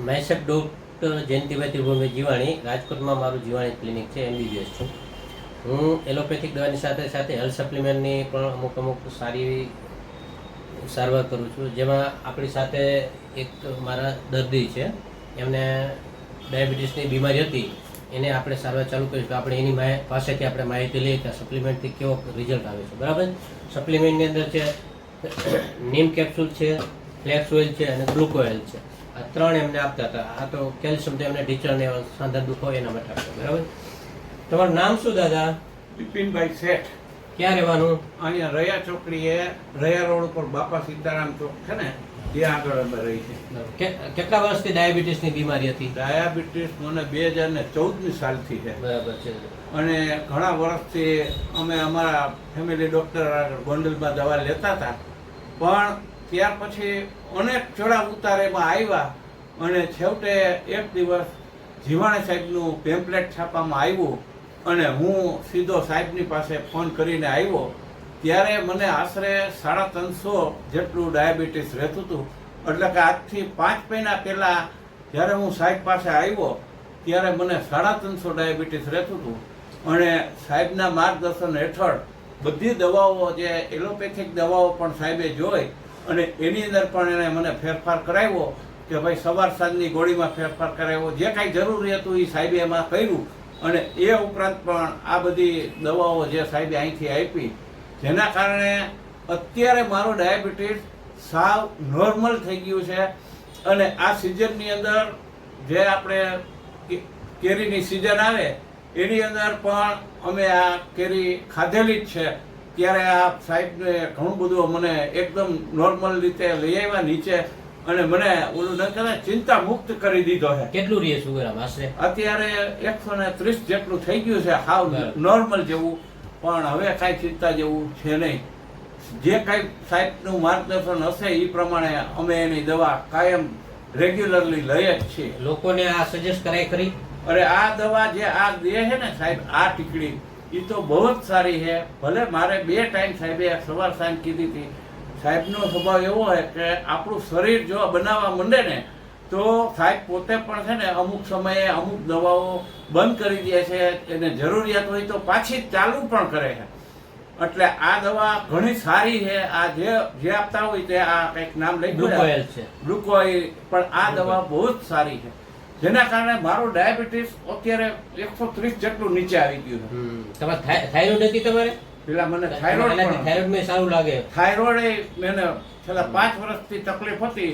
મહેસક doctor Jayantibhai Tribhuvanbhai Jivani, રાજકોટમાં મારું Jivani clinic છે, MBBS છું. હું એલોપેથિક દવાની સાથે સાથે હેલ્થ સપ્લિમેન્ટની પણ અમુક સારી એવી સારવાર કરું છું. જેમાં આપણી સાથે એક મારા દર્દી છે, એમને ડાયાબિટીસની બીમારી હતી, એને આપણે સારવાર ચાલુ કરીશું. આપણે એની પાસેથી આપણે માહિતી લઈએ કે સપ્લિમેન્ટથી કેવો રિઝલ્ટ આવે છે. બરાબર. સપ્લિમેન્ટની અંદર છે નીમ કેપ્સ્યુલ છે, ફ્લેક્સ ઓઇલ છે અને ગ્લુકો ઓઇલ છે. આ ત્રણ એમને આપતા હતા. આ તો કેલ્શિયમ તો એમને ઢીચણ ને સાંધા દુખો એના માટે આપતા. બરાબર. તમારું નામ શું દાદા? બિપિનભાઈ શેઠ. ક્યાં રહેવાનું? અહીંયા રયા ચોકડીએ, રયા રોડ ઉપર બાપા સીતારામ ચોક છે ને, ત્યાં આગળ અમે રહી છે. કેટલા વર્ષથી ડાયાબિટીસની બીમારી હતી? ડાયાબિટીસ મને 2014ની સાલથી છે. બરાબર છે. અને ઘણા વર્ષથી અમે અમારા ફેમિલી ડૉક્ટર ગોંડલમાં દવા લેતા હતા, પણ ત્યાર પછી અનેક ચડાવ ઉતારેમાં આવ્યા અને છેવટે એક દિવસ જીવાણી સાહેબનું પેમ્પલેટ છાપવામાં આવ્યું અને હું સીધો સાહેબની પાસે ફોન કરીને આવ્યો. ત્યારે મને આશરે 350 જેટલું ડાયાબિટીસ રહેતું હતું. એટલે કે આજથી 5 મહિના પહેલાં જ્યારે હું સાહેબ પાસે આવ્યો ત્યારે મને 350 ડાયાબિટીસ રહેતું હતું. અને સાહેબના માર્ગદર્શન હેઠળ બધી દવાઓ, જે એલોપેથિક દવાઓ પણ સાહેબે જોઈ અને એની અંદર પણ એને મને ફેરફાર કરાવ્યો કે ભાઈ સવાર સાંજની ગોળીમાં ફેરફાર કરાવ્યો. જે કાંઈ જરૂરી હતું એ સાહેબે એમાં કર્યું. અને એ ઉપરાંત પણ આ બધી દવાઓ જે સાહેબે અહીંથી આપી, જેના કારણે અત્યારે મારો ડાયાબિટીસ સાવ નોર્મલ થઈ ગયું છે. અને આ સિઝનની અંદર જે આપણે કેરીની સિઝન આવે એની અંદર પણ અમે આ કેરી ખાધેલી જ છે. ત્યારે આ સાહેબને ઘણું બધું મને એકદમ નોર્મલ રીતે લઈ આવ્યા નીચે અને મને ઓલું ન કહેવાય ચિંતા મુક્ત કરી દીધો છે. કેટલું રહે સુગર આશરે? અત્યારે 130 જેટલું થઈ ગયું છે, હાવ નોર્મલ જેવું. પણ હવે કાંઈ ચિંતા જેવું છે નહીં. જે કાંઈ સાહેબનું માર્ગદર્શન હશે એ પ્રમાણે અમે એની દવા કાયમ રેગ્યુલરલી લઈએ જ છીએ. લોકોને આ સજેસ્ટ કરાય ખરી? અરે આ દવા જે આ દે છે ને સાહેબ, આ ટીકડી, એ તો બહુ જ સારી છે. ભલે મારે 2 ટાઈમ સાહેબે સવાર સાંજ કીધી હતી. સાહેબનો સ્વભાવ એવો હોય કે આપણું શરીર જો બનાવવા માંડે ને તો સાહેબ પોતે પણ છે ને અમુક સમયે અમુક દવાઓ બંધ કરી દે છે. એને જરૂરિયાત હોય તો પાછી ચાલુ પણ કરે છે. એટલે આ દવા ઘણી સારી છે. આ જે આપતા હોય તે આ કંઈક નામ લઈ ગ્લુકોઇલ છે. ગ્લુકોઇલ, પણ આ દવા બહુ જ સારી છે. જેના કારણે મારું ડાયાબિટીસ અત્યારે 130 જેટલું નીચે આવી ગયું છે. તમારે થાઇરોઇડ હતી તમારે? પેલા મને થાઇરોઇડ માં સારું લાગે. થાઇરોઇડ મને છેલ્લા 5 વર્ષથી તકલીફ હતી.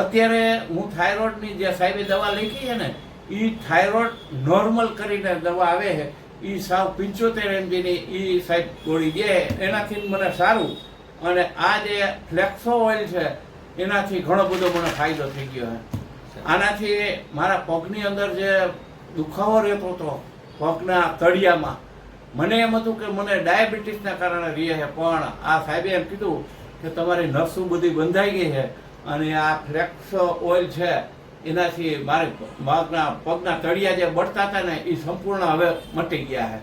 અત્યારે હું થાઇરોઇડની જે સાહેબે દવા લખી છે ને, એ થાઇરોઇડ નોર્મલ કરીને દવા આવે છે. એ સાવ 75 mgની એ સાહેબ ગોળી દે, એનાથી મને સારું. અને આ જે ફ્લેક્સો ઓઇલ છે એનાથી ઘણો બધો મને ફાયદો થઈ ગયો છે. આનાથી મારા પગની અંદર જે દુખાવો રહેતો હતો પગના તળિયામાં, મને એમ હતું કે મને ડાયાબિટીસના કારણે રહે છે. પણ આ સાહેબે એમ કીધું કે તમારી નસું બધી બંધાઈ ગઈ છે અને આ ફ્લેક્સ ઓઇલ છે એનાથી મારે પગના તળિયા જે બળતા હતા ને એ સંપૂર્ણ હવે મટી ગયા છે.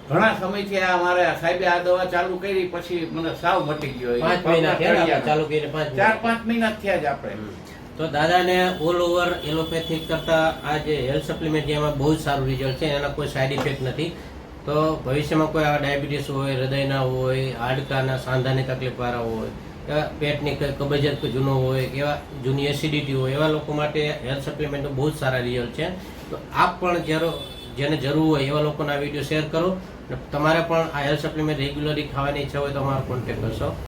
ઘણા સમયથી આ મારે સાહેબે આ દવા ચાલુ કરી પછી મને સાવ મટી ગયો. 5 મહિના થયા ચાલુ કરીને? 4-5 મહિના થયા જ આપણે. તો દાદાને ઓલ ઓવર એલોપેથિક કરતા આ જે હેલ્થ સપ્લિમેન્ટ એમાં બહુ જ સારું રિઝલ્ટ છે. એના કોઈ સાઈડ ઇફેક્ટ નથી. તો ભવિષ્યમાં કોઈ આ ડાયાબિટીસ હોય, હૃદયના હોય, હાડકાના સાંધાની તકલીફવાળા હોય, પેટની કબજિયાત કોઈ જૂનો હોય, એવા જૂની એસિડિટી હોય, એવા લોકો માટે હેલ્થ સપ્લિમેન્ટ બહુ જ સારા રિઝલ્ટ છે. તો આપ પણ જેને જરૂર હોય એવા લોકોના વિડીયો શેર કરો. તમારે પણ આ હેલ્થ સપ્લિમેન્ટ રેગ્યુલરલી ખાવાની ઈચ્છા હોય તો અમારો કોન્ટેક્ટ કરશો.